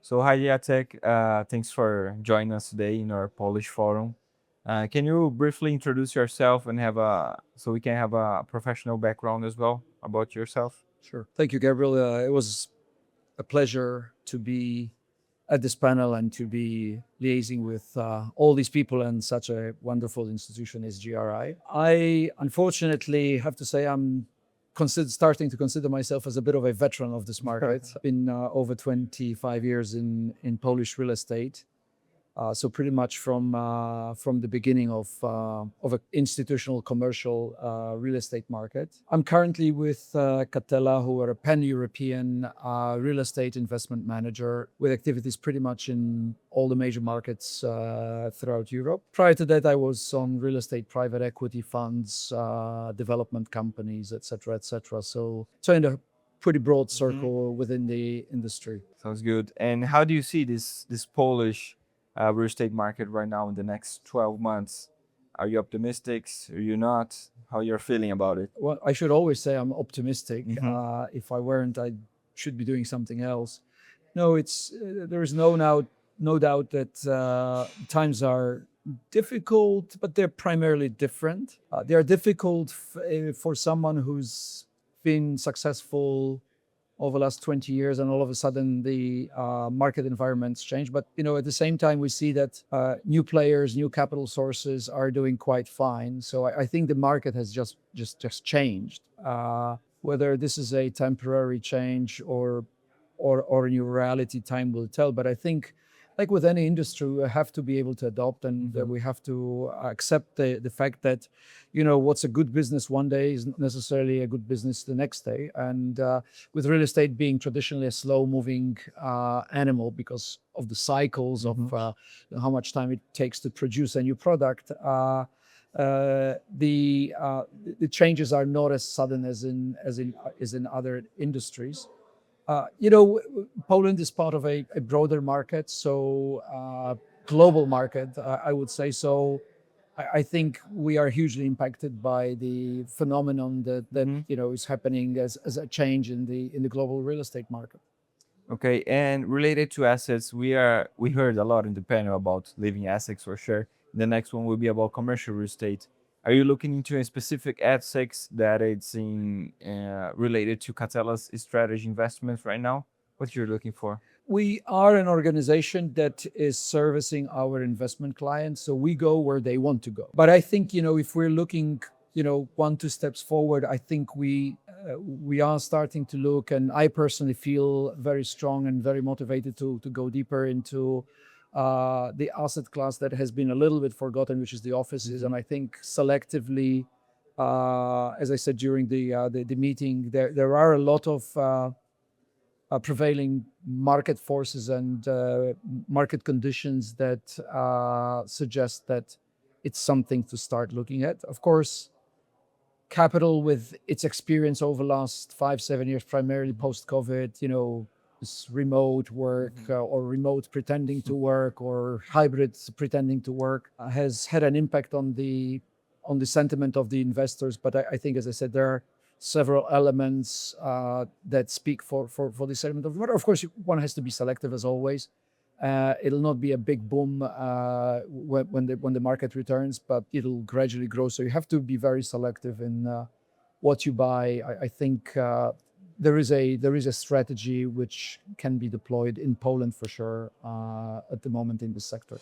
So hi Jacek, thanks for joining us today in our Polish forum. Can you briefly introduce yourself and so we can have a professional background as well about yourself? Sure. Thank you, Gabriel. It was a pleasure to be at this panel and to be liaising with all these people and such a wonderful institution as GRI. I unfortunately have to say I'm starting to consider myself as a bit of a veteran of this market. I've been over 25 years in Polish real estate. So pretty much from the beginning of an institutional commercial real estate market. I'm currently with Catella, who are a pan-European real estate investment manager with activities pretty much in all the major markets throughout Europe. Prior to that, I was on real estate private equity funds, development companies, etc., etc. So in a pretty broad circle within the industry. Sounds good. And how do you see this Polish real estate market right now in the next 12 months? Are you optimistic? Are you not? How you're feeling about it? Well, I should always say I'm optimistic. If I weren't, I should be doing something else. No, there is no doubt that times are difficult, but they're primarily different. They are difficult for someone who's been successful over the last 20 years, and all of a sudden the market environments change. But at the same time, we see that new players, new capital sources are doing quite fine. So I think the market has just changed. Whether this is a temporary change or a new reality, time will tell. But I think, like with any industry, we have to be able to adopt, and we have to accept the fact that, what's a good business one day isn't necessarily a good business the next day. And with real estate being traditionally a slow-moving animal because of the cycles of how much time it takes to produce a new product, the changes are not as sudden as in other industries. Poland is part of a broader market, so global market, I would say. So I think we are hugely impacted by the phenomenon that is happening as a change in the global real estate market. Okay, and related to assets, we heard a lot in the panel about living assets for sure. The next one will be about commercial real estate. Are you looking into a specific assets that it's related to Catella's strategy investments right now? What you're looking for? We are an organization that is servicing our investment clients, so we go where they want to go. But I think if we're looking 1-2 steps forward, I think we are starting to look, and I personally feel very strong and very motivated to go deeper into the asset class that has been a little bit forgotten, which is the offices. And I think selectively, as I said during the meeting, there are a lot of prevailing market forces and market conditions that suggest that it's something to start looking at. Of course, capital, with its experience over the last 5-7 years, primarily post-COVID, this remote work or remote pretending to work or hybrid pretending to work, has had an impact on the sentiment of the investors. But I think, as I said, there are several elements that speak for this element of the market. Of course, one has to be selective as always. It'll not be a big boom when the market returns, but it'll gradually grow. So you have to be very selective in what you buy. I think there is a strategy which can be deployed in Poland for sure at the moment in this sector.